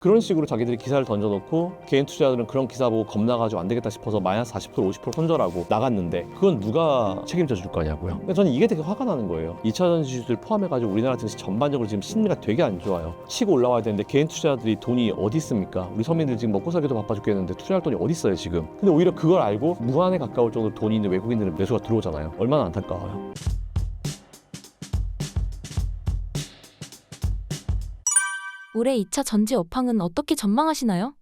그런 식으로 자기들이 기사를 던져놓고 개인 투자자들은 그런 기사 보고 겁나가지고 안 되겠다 싶어서 마이너스 40% 50% 손절하고 나갔는데 그건 누가 책임져 줄 거냐고요. 그러니까 저는 이게 되게 화가 나는 거예요. 2차전 지수들 포함해가지고 우리나라 증시 전반적으로 지금 심리가 되게 안 좋아요. 치고 올라와야 되는데 개인 투자자들이 돈이 어디 있습니까? 우리 서민들 지금 먹고 살기도 바빠 죽겠는데 투자할 돈이 어디 있어요 지금. 근데 오히려 그걸 알고 무한에 가까울 정도로 돈이 있는 외국인들은 매수가 들어오잖아요. 얼마나 안타까워요. 올해 2차 전지 업황은 어떻게 전망하시나요?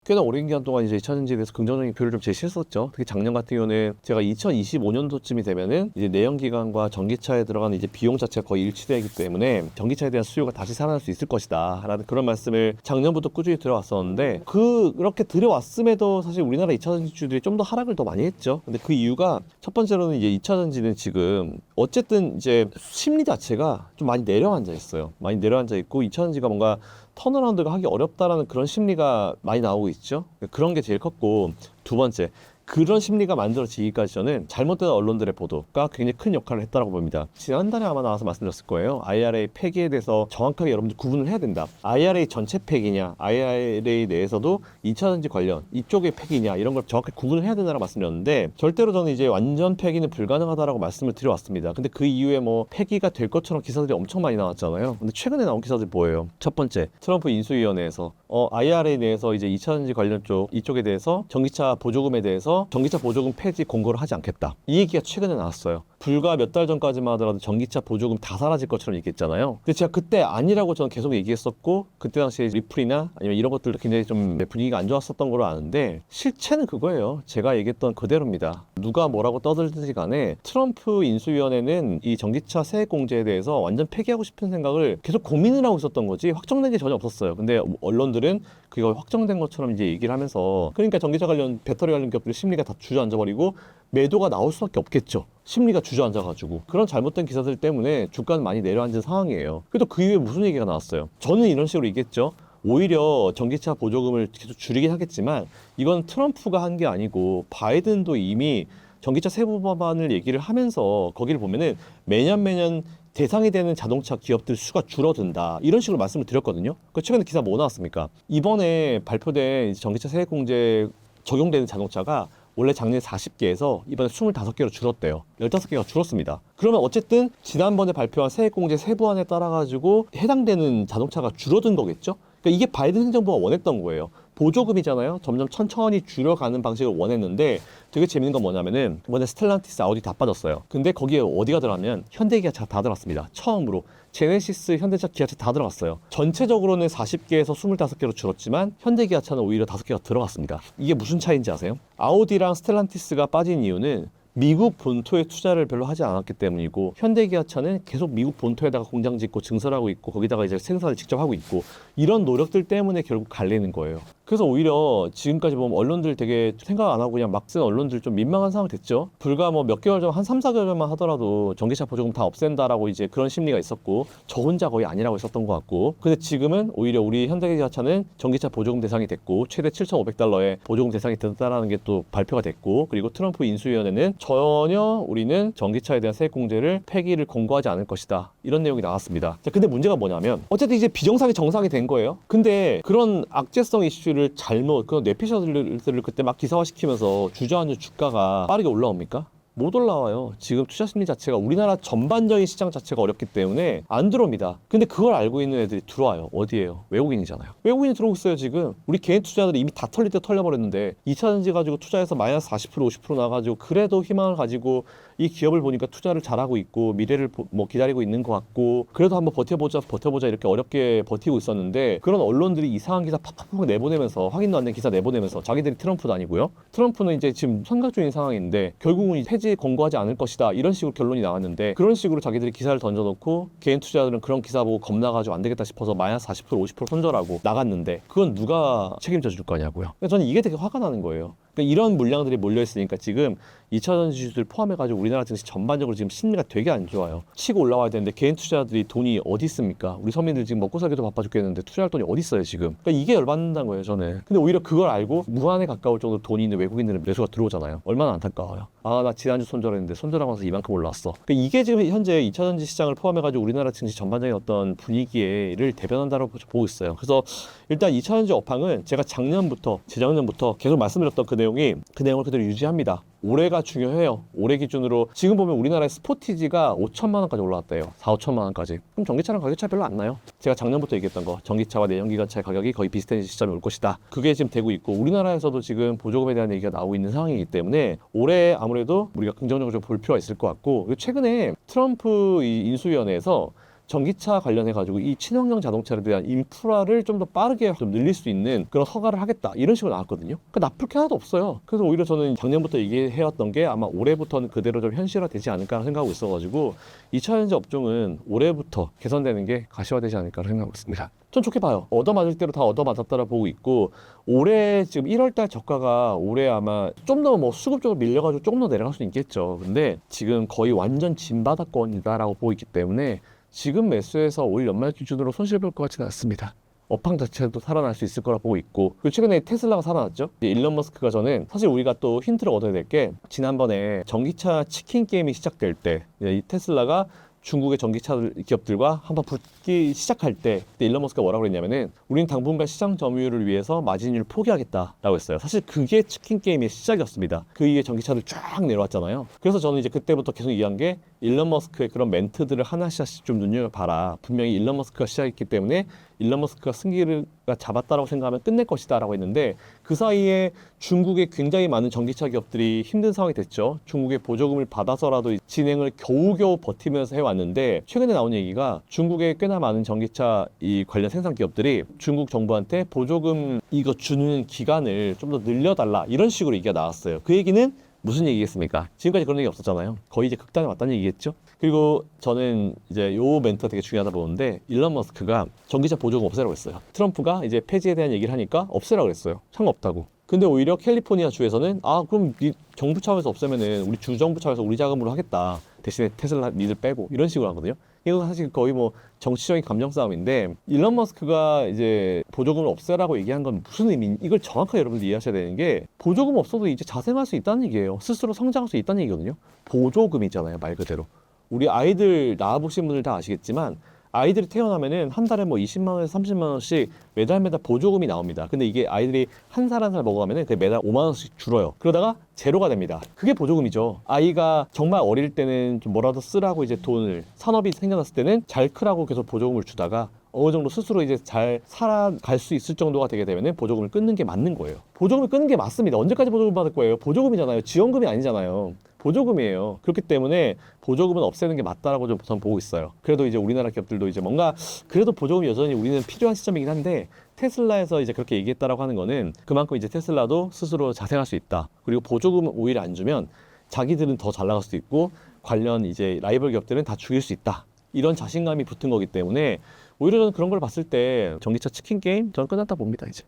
꽤나 오랜 기간 동안 이제 2차 전지에 대해서 긍정적인 표를 좀 제시했었죠. 특히 작년 같은 경우는 제가 2025년도쯤이 되면은 이제 내연기관과 전기차에 들어가는 이제 비용 자체가 거의 일치되기 때문에 전기차에 대한 수요가 다시 살아날 수 있을 것이다 라는 그런 말씀을 작년부터 꾸준히 들어왔었는데 그렇게 들어왔음에도 사실 우리나라 2차 전지주들이 좀 더 하락을 더 많이 했죠. 근데 그 이유가 첫 번째로는 이제 2차 전지는 지금 어쨌든 이제 심리 자체가 좀 많이 내려앉아 있어요. 많이 내려앉아 있고 2차 전지가 뭔가 턴어라운드가 하기 어렵다라는 그런 심리가 많이 나오고 있죠. 그런 게 제일 컸고, 두 번째, 그런 심리가 만들어지기까지 저는 잘못된 언론들의 보도가 굉장히 큰 역할을 했다고 봅니다. 지난달에 아마 나와서 말씀드렸을 거예요. IRA 폐기에 대해서 정확하게 여러분들 구분을 해야 된다. IRA 전체 폐기냐, IRA 내에서도 2차전지 관련 이쪽의 폐기냐 이런 걸 정확하게 구분을 해야 된다고 말씀드렸는데 절대로 저는 이제 완전 폐기는 불가능하다라고 말씀을 드려왔습니다. 근데 그 이후에 뭐 폐기가 될 것처럼 기사들이 엄청 많이 나왔잖아요. 근데 최근에 나온 기사들 뭐예요? 첫 번째, 트럼프 인수위원회에서 IRA 내에서 이제 2차전지 관련 이쪽에 대해서 전기차 보조금에 대해서 전기차 보조금 폐지 공고를 하지 않겠다. 이 얘기가 최근에 나왔어요. 불과 몇 달 전까지만 하더라도 전기차 보조금 다 사라질 것처럼 얘기했잖아요. 근데 제가 그때 아니라고 저는 계속 얘기했었고 그때 당시에 리플이나 아니면 이런 것들도 굉장히 좀 분위기가 안 좋았었던 걸로 아는데 실체는 그거예요. 제가 얘기했던 그대로입니다. 누가 뭐라고 떠들든지 간에 트럼프 인수위원회는 이 전기차 세액 공제에 대해서 완전 폐기하고 싶은 생각을 계속 고민을 하고 있었던 거지 확정된 게 전혀 없었어요. 근데 언론들은 그거 확정된 것처럼 이제 얘기를 하면서 그러니까 전기차 관련 배터리 관련 기업들 심리가 다 주저앉아버리고 매도가 나올 수밖에 없겠죠. 심리가 주저앉아가지고 그런 잘못된 기사들 때문에 주가는 많이 내려앉은 상황이에요. 그래도 그 이후에 무슨 얘기가 나왔어요? 저는 이런 식으로 얘기했죠. 오히려 전기차 보조금을 계속 줄이긴 하겠지만 이건 트럼프가 한 게 아니고 바이든도 이미 전기차 세부 법안을 얘기를 하면서 거기를 보면은 매년 대상이 되는 자동차 기업들 수가 줄어든다 이런 식으로 말씀을 드렸거든요. 그 최근에 기사 뭐 나왔습니까? 이번에 발표된 전기차 세액 공제 적용되는 자동차가 원래 작년에 40개에서 이번에 25개로 줄었대요. 15개가 줄었습니다. 그러면 어쨌든 지난번에 발표한 세액공제 세부안에 따라가지고 해당되는 자동차가 줄어든 거겠죠? 그러니까 이게 바이든 행정부가 원했던 거예요. 보조금이잖아요. 점점 천천히 줄여가는 방식을 원했는데 되게 재밌는 건 뭐냐면은 이번에 스텔란티스, 아우디 다 빠졌어요. 근데 거기에 어디가 들어가면 현대기아차 다 들어갔습니다. 처음으로. 제네시스, 현대차, 기아차 다 들어갔어요. 전체적으로는 40개에서 25개로 줄었지만 현대기아차는 오히려 5개가 들어갔습니다. 이게 무슨 차이인지 아세요? 아우디랑 스텔란티스가 빠진 이유는 미국 본토에 투자를 별로 하지 않았기 때문이고 현대기아차는 계속 미국 본토에다가 공장 짓고 증설하고 있고 거기다가 이제 생산을 직접 하고 있고 이런 노력들 때문에 결국 갈리는 거예요. 그래서 오히려 지금까지 보면 언론들 되게 생각 안 하고 그냥 막 쓴 언론들 좀 민망한 상황이 됐죠. 불과 뭐 몇 개월 전, 한 3, 4개월 전만 하더라도 전기차 보조금 다 없앤다라고 이제 그런 심리가 있었고 저 혼자 거의 아니라고 했었던 것 같고 근데 지금은 오히려 우리 현대기아차는 전기차 보조금 대상이 됐고 최대 7,500달러의 보조금 대상이 됐다라는 게 또 발표가 됐고 그리고 트럼프 인수위원회는 전혀 우리는 전기차에 대한 세액 공제를 폐기를 공고하지 않을 것이다. 이런 내용이 나왔습니다. 자, 근데 문제가 뭐냐면 어쨌든 이제 비정상이 정상이 된 거예요. 근데 그런 악재성 이슈를 잘못 그런 뇌피셜들을 그때 막 기사화시키면서 주저앉은 주가가 빠르게 올라옵니까? 못 올라와요. 지금 투자 심리 자체가 우리나라 전반적인 시장 자체가 어렵기 때문에 안 들어옵니다. 근데 그걸 알고 있는 애들이 들어와요. 어디에요? 외국인이잖아요. 외국인이 들어오고 있어요 지금. 우리 개인 투자자들이 이미 다 털릴 때 털려버렸는데 2차전지 가지고 투자해서 마이너스 40% 50% 나가지고 그래도 희망을 가지고 이 기업을 보니까 투자를 잘하고 있고 미래를 뭐 기다리고 있는 것 같고 그래도 한번 버텨보자 이렇게 어렵게 버티고 있었는데 그런 언론들이 이상한 기사 팍팍팍 내보내면서 확인도 안 된 기사 내보내면서 자기들이 트럼프도 아니고요. 트럼프는 이제 지금 선각 중인 상황인데 결국은 폐지 공고하지 않을 것이다 이런 식으로 결론이 나왔는데 그런 식으로 자기들이 기사를 던져놓고 개인 투자자들은 그런 기사 보고 겁나가지고 안 되겠다 싶어서 마이너스 40% 50% 손절하고 나갔는데 그건 누가 책임져 줄 거냐고요. 저는 이게 되게 화가 나는 거예요. 그러니까 이런 물량들이 몰려 있으니까 지금 2차 전지주들 포함해가지고 우리나라 증시 전반적으로 지금 심리가 되게 안 좋아요. 치고 올라와야 되는데 개인 투자자들이 돈이 어디 있습니까? 우리 서민들 지금 먹고 살기도 바빠 죽겠는데 투자할 돈이 어디 있어요 지금? 그러니까 이게 열받는다는 거예요 저는. 근데 오히려 그걸 알고 무한에 가까울 정도로 돈이 있는 외국인들은 매수가 들어오잖아요. 얼마나 안타까워요. 아 나 지난주 손절했는데 손절하고 나서 이만큼 올라왔어. 그러니까 이게 지금 현재 2차 전지 시장을 포함해가지고 우리나라 증시 전반적인 어떤 분위기를 대변한다고 보고 있어요. 그래서 일단 2차 전지 업황은 제가 작년부터 재작년부터 계속 말씀드렸던 그 내용을 그대로 유지합니다. 올해가 중요해요. 올해 기준으로 지금 보면 우리나라의 스포티지가 5천만 원까지 올라왔대요. 4, 5천만 원까지. 그럼 전기차랑 가격 차이 별로 안 나요. 제가 작년부터 얘기했던 거 전기차와 내연기관차의 가격이 거의 비슷한 시점이 올 것이다. 그게 지금 되고 있고 우리나라에서도 지금 보조금에 대한 얘기가 나오고 있는 상황이기 때문에 올해 아무래도 우리가 긍정적으로 좀 볼 필요가 있을 것 같고 그리고 최근에 트럼프 이 인수위원회에서 전기차 관련해가지고 이 친환경 자동차에 대한 인프라를 좀 더 빠르게 좀 늘릴 수 있는 그런 허가를 하겠다 이런 식으로 나왔거든요. 그 나쁠 게 하나도 없어요. 그래서 오히려 저는 작년부터 얘기해왔던 게 아마 올해부터는 그대로 좀 현실화되지 않을까 생각하고 있어가지고 2차 전지 업종은 올해부터 개선되는 게 가시화되지 않을까 생각하고 있습니다. 전 좋게 봐요. 얻어맞을 대로 다 얻어맞았다라 보고 있고 올해 지금 1월달 저가가 올해 아마 좀 더 뭐 수급적으로 밀려가지고 조금 더 내려갈 수 있겠죠. 근데 지금 거의 완전 진바닥권이다라고 보고 있기 때문에 지금 매수해서 올 연말 기준으로 손실 볼 것 같지는 않습니다. 업황 자체도 살아날 수 있을 거라 보고 있고 그리고 최근에 테슬라가 살아났죠. 일론 머스크가 저는 사실 우리가 또 힌트를 얻어야 될 게 지난번에 전기차 치킨 게임이 시작될 때 이 테슬라가 중국의 전기차 기업들과 한번 붙기 시작할 때 그때 일론 머스크가 뭐라고 그랬냐면은 우리는 당분간 시장 점유율을 위해서 마진율을 포기하겠다라고 했어요. 사실 그게 치킨 게임의 시작이었습니다. 그 이후에 전기차들 쫙 내려왔잖아요. 그래서 저는 이제 그때부터 계속 얘기한 게 일론 머스크의 그런 멘트들을 하나씩 좀 눈여겨봐라. 분명히 일론 머스크가 시작했기 때문에 일론 머스크가 승기를 잡았다라고 생각하면 끝낼 것이다 라고 했는데 그 사이에 중국의 굉장히 많은 전기차 기업들이 힘든 상황이 됐죠. 중국의 보조금을 받아서라도 진행을 겨우겨우 버티면서 해왔는데 최근에 나온 얘기가 중국의 꽤나 많은 전기차 이 관련 생산 기업들이 중국 정부한테 보조금 이거 주는 기간을 좀 더 늘려달라 이런 식으로 얘기가 나왔어요. 그 얘기는 무슨 얘기겠습니까? 지금까지 그런 얘기 없었잖아요. 거의 이제 극단에 왔다는 얘기겠죠? 그리고 저는 이제 요 멘트가 되게 중요하다 보는데 일론 머스크가 전기차 보조금 없애라고 했어요. 트럼프가 이제 폐지에 대한 얘기를 하니까 없애라고 그랬어요. 상관없다고. 근데 오히려 캘리포니아 주에서는 그럼 네 정부 차원에서 없애면은 우리 주 정부 차원에서 우리 자금으로 하겠다. 대신에 테슬라 니들 빼고 이런 식으로 하거든요. 이거 사실 거의 뭐 정치적인 감정 싸움인데 일론 머스크가 이제 보조금을 없애라고 얘기한 건 무슨 의미인지 이걸 정확하게 여러분들 이해하셔야 되는 게 보조금 없어도 이제 자생할 수 있다는 얘기예요. 스스로 성장할 수 있다는 얘기거든요. 보조금이잖아요, 말 그대로. 우리 아이들 낳아보신 분들 다 아시겠지만 아이들이 태어나면은 한 달에 뭐 20만 원에서 30만 원씩 매달 보조금이 나옵니다. 근데 이게 아이들이 한 살 한 살 먹어가면은 그 매달 5만 원씩 줄어요. 그러다가 제로가 됩니다. 그게 보조금이죠. 아이가 정말 어릴 때는 좀 뭐라도 쓰라고 이제 돈을 산업이 생겨났을 때는 잘 크라고 계속 보조금을 주다가 어느 정도 스스로 이제 잘 살아갈 수 있을 정도가 되게 되면은 보조금을 끊는 게 맞는 거예요. 보조금을 끊는 게 맞습니다. 언제까지 보조금 받을 거예요? 보조금이잖아요. 지원금이 아니잖아요. 보조금이에요. 그렇기 때문에 보조금은 없애는 게 맞다라고 좀 저는 보고 있어요. 그래도 이제 우리나라 기업들도 이제 뭔가 그래도 보조금이 여전히 우리는 필요한 시점이긴 한데 테슬라에서 이제 그렇게 얘기했다라고 하는 거는 그만큼 이제 테슬라도 스스로 자생할 수 있다. 그리고 보조금을 오히려 안 주면 자기들은 더 잘 나갈 수도 있고 관련 이제 라이벌 기업들은 다 죽일 수 있다. 이런 자신감이 붙은 거기 때문에 오히려 저는 그런 걸 봤을 때 전기차 치킨 게임 저는 끝났다 봅니다 이제.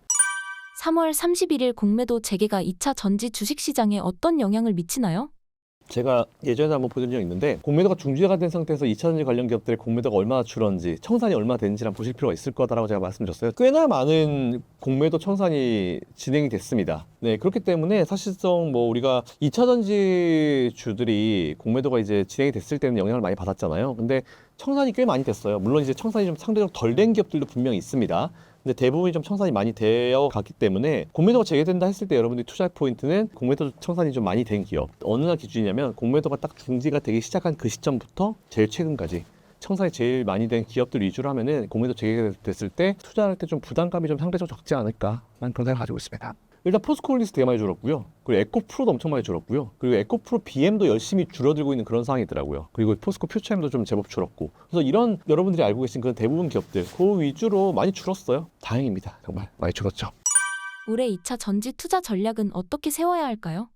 3월 31일 공매도 재개가 2차 전지 주식시장에 어떤 영향을 미치나요? 제가 예전에 한번 보여드린 적 있는데 공매도가 중지가 된 상태에서 2차전지 관련 기업들의 공매도가 얼마나 줄었는지 청산이 얼마나 되는지 한번 보실 필요가 있을 거다라고 제가 말씀드렸어요. 꽤나 많은 공매도 청산이 진행이 됐습니다. 네, 그렇기 때문에 사실상 뭐 우리가 2차전지 주들이 공매도가 이제 진행이 됐을 때는 영향을 많이 받았잖아요. 근데 청산이 꽤 많이 됐어요. 물론 이제 청산이 좀 상대적으로 덜 된 기업들도 분명히 있습니다. 근데 대부분이 좀 청산이 많이 되어 갔기 때문에 공매도가 재개된다 했을 때 여러분들이 투자할 포인트는 공매도 청산이 좀 많이 된 기업. 어느 날 기준이냐면 공매도가 딱 중지가 되기 시작한 그 시점부터 제일 최근까지 청산이 제일 많이 된 기업들 위주로 하면은 공매도 재개됐을 때 투자할 때 좀 부담감이 좀 상대적으로 적지 않을까 난 그런 생각을 가지고 있습니다. 일단 포스코홀딩스 되게 많이 줄었고요. 그리고 에코프로도 엄청 많이 줄었고요. 그리고 에코프로 BM도 열심히 줄어들고 있는 그런 상황이더라고요. 그리고 포스코 퓨처엠도 좀 제법 줄었고. 그래서 이런 여러분들이 알고 계신 그런 대부분 기업들 그 위주로 많이 줄었어요. 다행입니다. 정말 많이 줄었죠. 올해 2차 전지 투자 전략은 어떻게 세워야 할까요?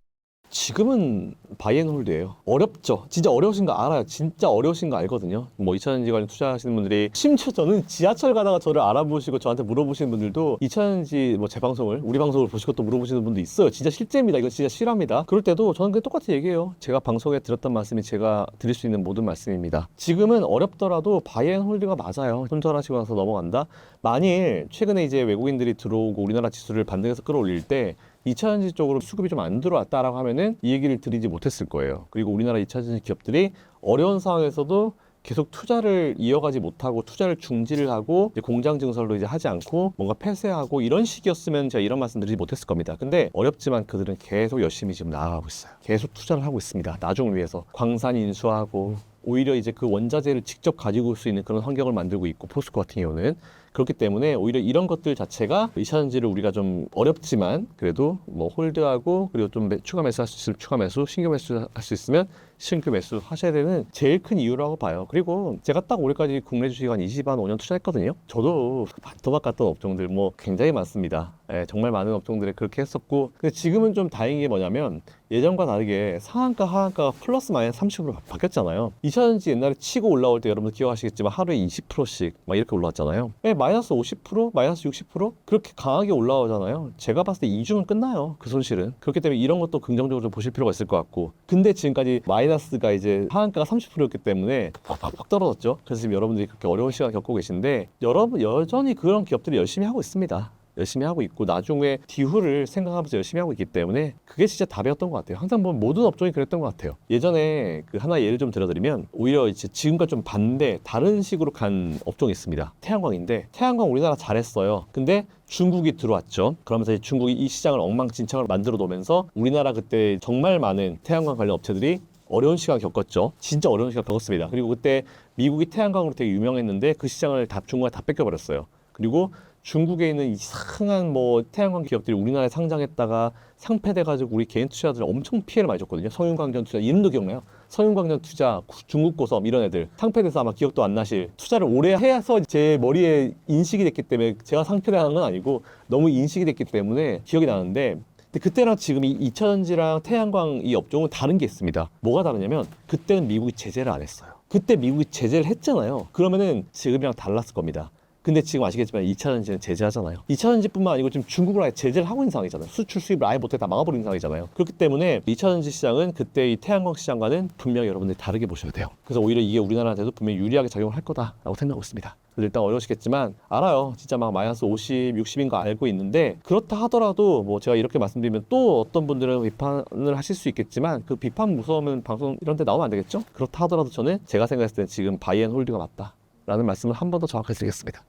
지금은 바이앤홀드예요. 어렵죠. 진짜 어려우신 거 알아요. 진짜 어려우신 거 알거든요. 뭐 2차전지 관련 투자하시는 분들이, 심지어 저는 지하철 가다가 저를 알아보시고 저한테 물어보시는 분들도 2차전지 뭐 제 방송을, 우리 방송을 보시고 또 물어보시는 분도 있어요. 진짜 실제입니다. 이거 진짜 실화입니다. 그럴 때도 저는 그냥 똑같이 얘기해요. 제가 방송에 드렸던 말씀이 제가 드릴 수 있는 모든 말씀입니다. 지금은 어렵더라도 바이앤홀드가 맞아요. 손절하시고 나서 넘어간다. 만일 최근에 이제 외국인들이 들어오고 우리나라 지수를 반등해서 끌어올릴 때 2차전지 쪽으로 수급이 좀 안 들어왔다라고 하면은 이 얘기를 드리지 못했을 거예요. 그리고 우리나라 2차전지 기업들이 어려운 상황에서도 계속 투자를 이어가지 못하고 투자를 중지를 하고 이제 공장 증설로 이제 하지 않고 뭔가 폐쇄하고 이런 식이었으면 제가 이런 말씀 드리지 못했을 겁니다. 근데 어렵지만 그들은 계속 열심히 지금 나아가고 있어요. 계속 투자를 하고 있습니다. 나중을 위해서 광산 인수하고 오히려 이제 그 원자재를 직접 가지고 올 수 있는 그런 환경을 만들고 있고, 포스코 같은 경우는 그렇기 때문에 오히려 이런 것들 자체가 2차전지를 우리가 좀 어렵지만 그래도 뭐 홀드하고, 그리고 좀 추가 매수할 수 있으면 추가 매수, 신규 매수할 수 있으면 신규 매수 하셔야 되는 제일 큰 이유라고 봐요. 그리고 제가 딱 올해까지 국내 주식 한 25년 투자했거든요. 저도 도박 갔던 업종들 뭐 굉장히 많습니다. 예, 정말 많은 업종들에 그렇게 했었고, 근데 지금은 좀 다행인 게 뭐냐면 예전과 다르게 상한가 하한가가 플러스 마이너스 30% 바뀌었잖아요. 2차전지 옛날에 치고 올라올 때 여러분들 기억하시겠지만 하루에 20%씩 막 이렇게 올라왔잖아요. 예, 마이너스 50%, 마이너스 60% 그렇게 강하게 올라오잖아요. 제가 봤을 때 2주면 끝나요. 그 손실은. 그렇기 때문에 이런 것도 긍정적으로 좀 보실 필요가 있을 것 같고, 근데 지금까지 마이너스가 이제 하한가가 30%였기 때문에 팍팍 떨어졌죠. 그래서 지금 여러분들이 그렇게 어려운 시간 겪고 계신데, 여러분 여전히 그런 기업들이 열심히 하고 있습니다. 열심히 하고 있고 나중에 뒤후를 생각하면서 열심히 하고 있기 때문에 그게 진짜 답이었던 것 같아요. 항상 보면 모든 업종이 그랬던 것 같아요. 예전에 그 하나 예를 좀 들어드리면, 오히려 이제 지금과 좀 반대 다른 식으로 간 업종이 있습니다. 태양광인데, 태양광 우리나라 잘했어요. 근데 중국이 들어왔죠. 그러면서 중국이 이 시장을 엉망진창을 만들어 놓으면서 우리나라 그때 정말 많은 태양광 관련 업체들이 어려운 시간 겪었죠. 진짜 어려운 시간 겪었습니다. 그리고 그때 미국이 태양광으로 되게 유명했는데 그 시장을 다 중국에 다 뺏겨버렸어요. 그리고 중국에 있는 이상한 뭐 태양광 기업들이 우리나라에 상장했다가 상폐돼가지고 우리 개인 투자자들 엄청 피해를 많이 줬거든요. 성윤광전 투자, 이름도 기억나요? 성윤광전 투자, 중국고섬 이런 애들 상폐돼서 아마 기억도 안 나실, 투자를 오래 해서 제 머리에 인식이 됐기 때문에, 제가 상폐당한 건 아니고 너무 인식이 됐기 때문에 기억이 나는데, 근데 그때랑 지금 이 2차전지랑 태양광 이 업종은 다른 게 있습니다. 뭐가 다르냐면 그때는 미국이 제재를 안 했어요. 그때 미국이 제재를 했잖아요. 그러면은 지금이랑 달랐을 겁니다. 근데 지금 아시겠지만 2차전지는 제재하잖아요. 2차전지뿐만 아니고 지금 중국을 아예 제재를 하고 있는 상황이잖아요. 수출 수입을 아예 못해 다 막아버리는 상황이잖아요. 그렇기 때문에 2차전지 시장은 그때 이 태양광 시장과는 분명히 여러분들이 다르게 보셔야 돼요. 그래서 오히려 이게 우리나라한테도 분명히 유리하게 작용을 할 거다라고 생각하고 있습니다. 그래서 일단 어려우시겠지만 알아요. 진짜 막 마이너스 50, 60인 거 알고 있는데, 그렇다 하더라도 뭐 제가 이렇게 말씀드리면 또 어떤 분들은 비판을 하실 수 있겠지만, 그 비판 무서우면 방송 이런 데 나오면 안 되겠죠? 그렇다 하더라도 저는 제가 생각했을 때 지금 바이앤홀드가 맞다 라는 말씀을 한 번 더 정확하게 드리겠습니다.